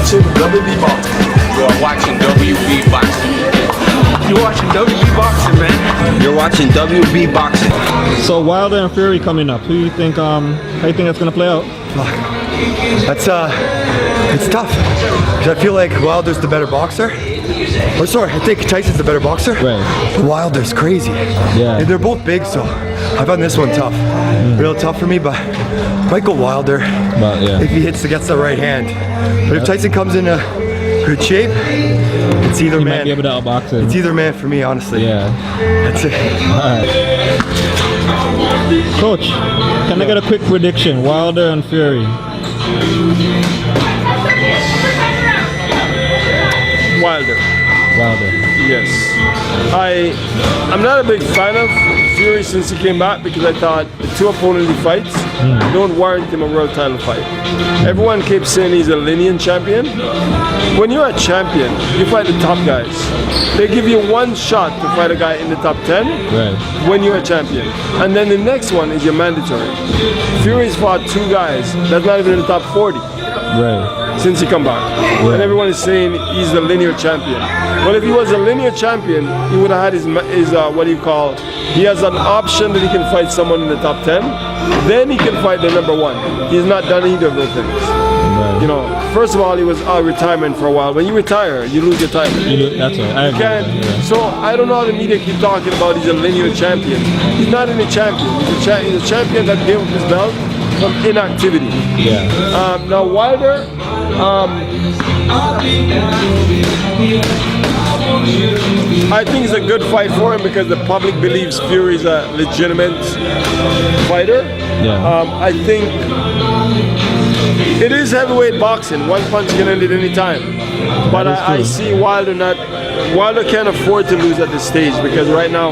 watching WB boxing. You're watching WB boxing. You're watching WB boxing, man. You're watching WB boxing. So Wilder and Fury coming up. Who do you think? How do you think that's gonna play out? That's it's tough. Cause I feel like Wilder's the better boxer. Or sorry, I think Tyson's the better boxer. Right. But Wilder's crazy. Yeah. And they're both big, so I found this one tough. Real tough for me, but might go Wilder if he gets the right hand. But if Tyson comes in good shape, it's either he man. Might be able to outbox him. It's either man for me, honestly. Yeah. That's it. Alright. Coach, can I get a quick prediction? Wilder and Fury. Wilder. Wilder. Yes. I'm not a big fan of Fury since he came back because I thought the two opponent he fights don't warrant him a world title fight. Everyone keeps saying he's a lineal champion. When you're a champion, you fight the top guys. They give you one shot to fight a guy in the top 10 when you're a champion. And then the next one is your mandatory. Fury's fought two guys that's not even in the top 40. Right. Since he come back. And everyone is saying he's the linear champion. Well, if he was a linear champion, he would have had his what do you call, he has an option that he can fight someone in the top 10, then he can fight the number 1. He's not done either of those things. Right. You know, first of all, he was out of retirement for a while. When you retire, you lose your title. That's right. I agree with that, yeah. So I don't know how the media keep talking about he's a linear champion. He's not any champion. He's a champion that gave up his belt from inactivity. Yeah. Now Wilder, I think it's a good fight for him because the public believes Fury's a legitimate fighter. Yeah. I think it is heavyweight boxing. One punch can end at any time. But I see Wilder can't afford to lose at this stage because right now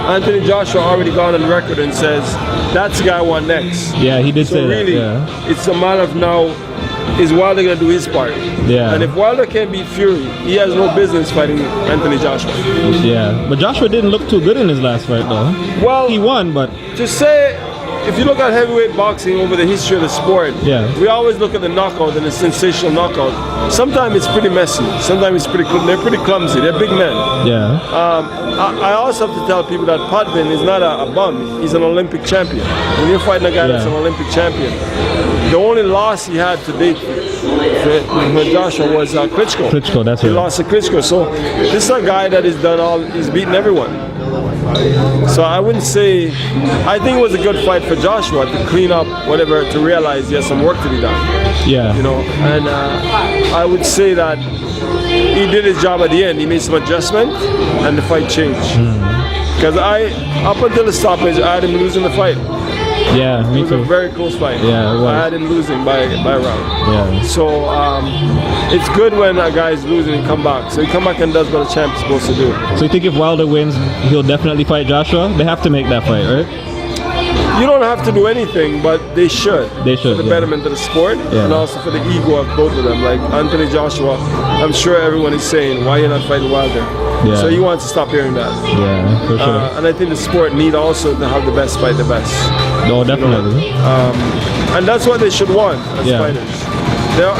Anthony Joshua already gone on record and says that's the guy I want next. Yeah, he did say really, that. Yeah. It's a matter of now, is Wilder going to do his part? Yeah. And if Wilder can't beat Fury, he has no business fighting Anthony Joshua. Yeah. But Joshua didn't look too good in his last fight though. Well, he won, but to say, if you look at heavyweight boxing over the history of the sport, we always look at the knockout and the sensational knockout. Sometimes it's pretty messy. Sometimes they're pretty clumsy. They're big men. Yeah. I also have to tell people that Potvin is not a bum. He's an Olympic champion. When you're fighting a guy that's an Olympic champion, the only loss he had to date for Joshua was Klitschko. Klitschko, that's he right. lost to Klitschko. So this is a guy that he's beaten everyone. So I wouldn't say, I think it was a good fight for Joshua to clean up whatever, to realize he has some work to be done. Yeah. You know, and I would say that he did his job at the end. He made some adjustment and the fight changed. Because up until the stoppage, I had him losing the fight. Yeah, me It was too. a very close fight. Yeah, it was. I had him losing by a round. Yeah. So it's good when a guy is losing and come back. So he come back and does what a champ is supposed to do. So you think if Wilder wins, he'll definitely fight Joshua? They have to make that fight, right? You don't have to do anything, but they should. They should, For the betterment of the sport Yeah. and also for the ego of both of them. Like Anthony Joshua, I'm sure everyone is saying, why are you not fighting Wilder? Yeah. So he wants to stop hearing that. Yeah, for sure. And I think the sport need also to have the best fight the best. No, definitely. And that's what they should want as fighters.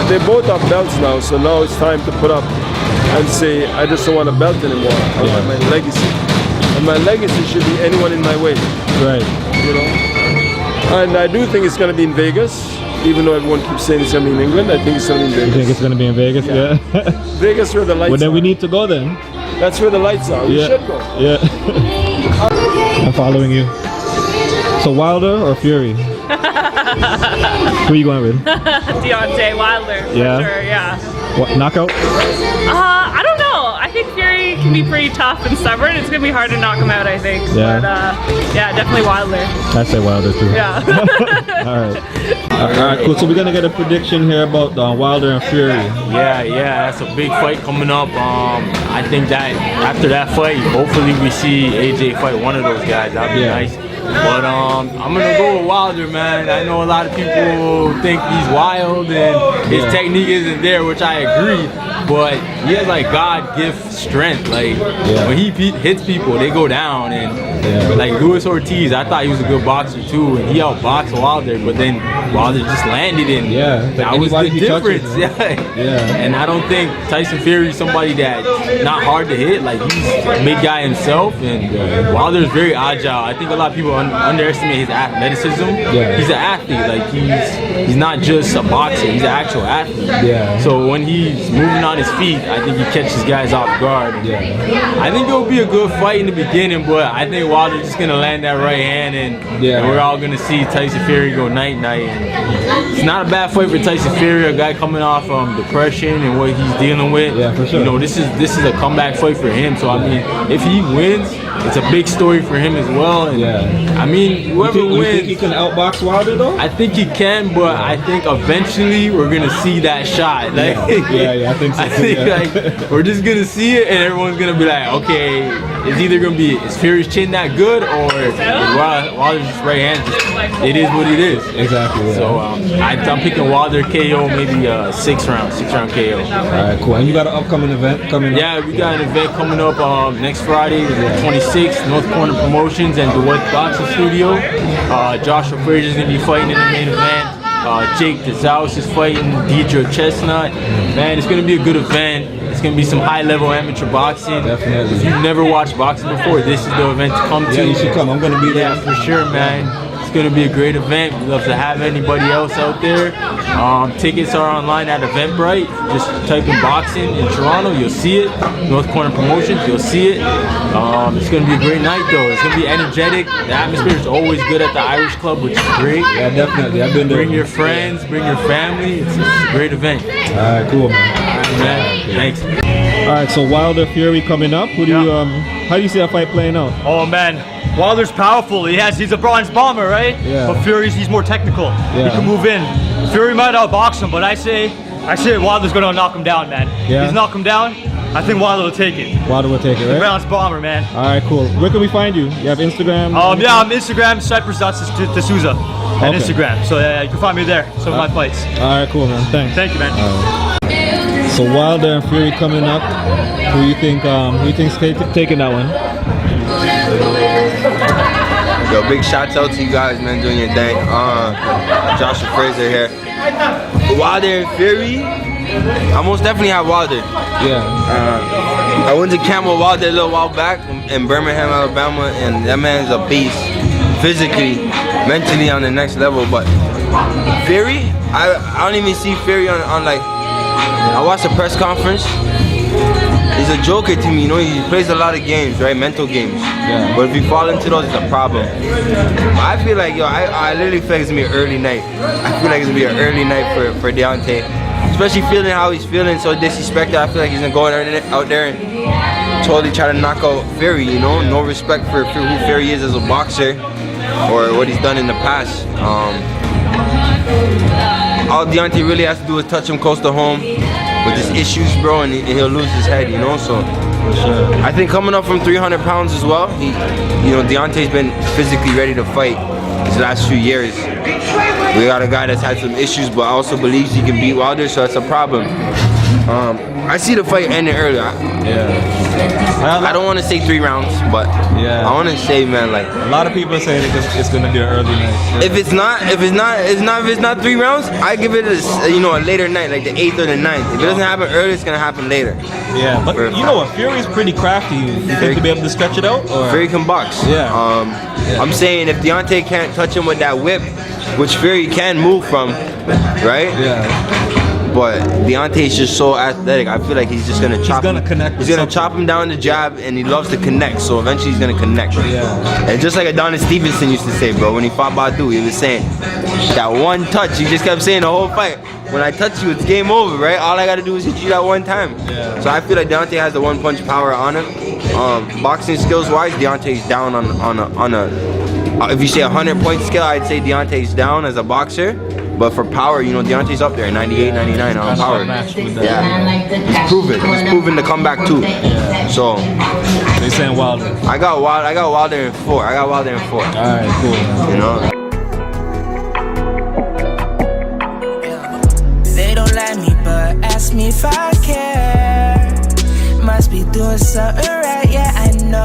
They both have belts now, so now it's time to put up and say, I just don't want a belt anymore. I want my legacy. And my legacy should be anyone in my way. Right. You know? And I do think it's going to be in Vegas, even though everyone keeps saying it's going to be in England. I think it's going to be in Vegas. You think it's going to be in Vegas? Yeah. Vegas where the lights Well, then are. we need to go then. That's where the lights are. We should go. Yeah. I'm following you. So Wilder or Fury? Who are you going with? Deontay, Wilder, for sure, yeah. What, knockout? I don't know. I think Fury can be pretty tough and stubborn. It's going to be hard to knock him out, I think. Yeah. But yeah, definitely Wilder. I say Wilder too. Yeah. Alright, cool. So we're gonna get a prediction here about Wilder and Fury. Yeah, that's a big fight coming up. I think that after that fight, hopefully we see AJ fight one of those guys. That'd be nice. But I'm gonna go with Wilder, man. I know a lot of people think he's wild and his technique isn't there, which I agree. but he has like God gift strength. Like when he hits people, they go down. And like Luis Ortiz, I thought he was a good boxer too, and he outboxed Wilder, but then Wilder just landed in. That was the difference. And I don't think Tyson Fury is somebody that's not hard to hit. Like he's a big guy himself, and Wilder's very agile. I think a lot of people underestimate his athleticism. He's an athlete. Like he's not just a boxer. He's an actual athlete. So when he's moving on his feet, I think he catches guys off guard. I think it'll be a good fight in the beginning, but I think Wilder's just gonna land that right hand, and we're all gonna see Tyson Fury go night-night. And it's not a bad fight for Tyson Fury, a guy coming off depression and what he's dealing with. For sure. You know, this is a comeback fight for him. So I mean, if he wins, it's a big story for him as well. And I mean, whoever wins, you think he can outbox Wilder though? I think he can, but I think eventually we're gonna see that shot. Like, I think so. I think like we're just gonna see it, and everyone's gonna be like, okay, it's either gonna be is Fury's chin that good, or Wilder's just right hand. It is what it is. Exactly. So I'm picking Wilder KO, maybe 6 round KO. Alright, cool. And you got an upcoming event coming up? Yeah, we got an event coming up next Friday, the 26th, North Corner Promotions and Dewith Boxing Studio. Joshua Frazier's gonna be fighting in the main event. Jake DeZaus is fighting Deidre Chestnut. Man, it's gonna be a good event. It's gonna be some high-level amateur boxing. Definitely. If you've never watched boxing before, this is the event to come to. Yeah, you should come. I'm gonna be there. Yeah, for sure, man. It's gonna be a great event. We'd love to have anybody else out there. Tickets are online at Eventbrite. Just type in boxing in Toronto, you'll see it. North Corner Promotions, you'll see it. It's gonna be a great night though. It's gonna be energetic. The atmosphere is always good at the Irish Club, which is great. Yeah, definitely. I've been there. Bring your friends, bring your family. It's a great event. Alright, cool, man. Alright, man. Thanks. Alright, so Wilder Fury coming up. Who do you how do you see that fight playing out? Oh man, Wilder's powerful. He's a bronze bomber, right? But he's more technical. He can move in. Fury might outbox him, but I say Wilder's gonna knock him down, man. If he's knock him down, I think Wilder will take it. Wilder will take it, right? Bronze bomber, man. Alright, cool. Where can we find you? You have Instagram? Yeah, I'm Instagram, Cypress.D'Souza on Instagram. So you can find me there. Some of my fights. Alright, cool, man. Thanks. Thank you, man. So Wilder and Fury coming up. Who you think's taking that one? Yo, big shouts out to you guys, man, doing your thing. Joshua Frazier here. Wilder and Fury, I most definitely have Wilder. I went to camp with Wilder a little while back in Birmingham, Alabama, and that man's a beast. Physically, mentally on the next level. But Fury, I don't even see Fury on like, I watched the press conference. He's a joker to me, you know, he plays a lot of games, right? Mental games. But if you fall into those, it's a problem. I feel like, yo, I literally feel like it's gonna be an early night. I feel like it's gonna be an early night for Deontay. Especially feeling how he's feeling, so disrespected. I feel like he's gonna go out there and totally try to knock out Fury, you know? No respect for who Fury is as a boxer or what he's done in the past. All Deontay really has to do is touch him close to home with his issues, bro, and he'll lose his head, you know. So I think coming up from 300 pounds as well, Deontay's been physically ready to fight these last few years. We got a guy that's had some issues, but also believes he can beat Wilder, so that's a problem. I see the fight ending earlier. I don't want to say 3 rounds, but I want to say, man, like a lot of people are saying it's gonna be an early night. If it's not 3 rounds, I give it a later night, like the 8th or the 9th. If it doesn't happen early, it's gonna happen later. Yeah, but you know what? Fury's pretty crafty. You think he'll be able to stretch it out? Or? Fury can box. I'm saying if Deontay can't touch him with that whip, which Fury can move from, right? But Deontay's just so athletic. I feel like he's just gonna chop. He's gonna connect. He's gonna chop him down the jab, and he loves to connect. So eventually he's gonna connect. And just like Adonis Stevenson used to say, bro, when he fought Badu, he was saying that one touch. He just kept saying the whole fight, when I touch you, it's game over, right? All I gotta do is hit you that one time. So I feel like Deontay has the one-punch power on him. Boxing skills-wise, Deontay's down on a if you say 100-point scale, I'd say Deontay's down as a boxer. But for power, Deontay's up there, 98, 99 on power. He's proven to come back too. So they saying Wilder. I got Wilder in 4. All right, cool. They don't like me, but ask me if I care. must be doing something right, yeah, I know.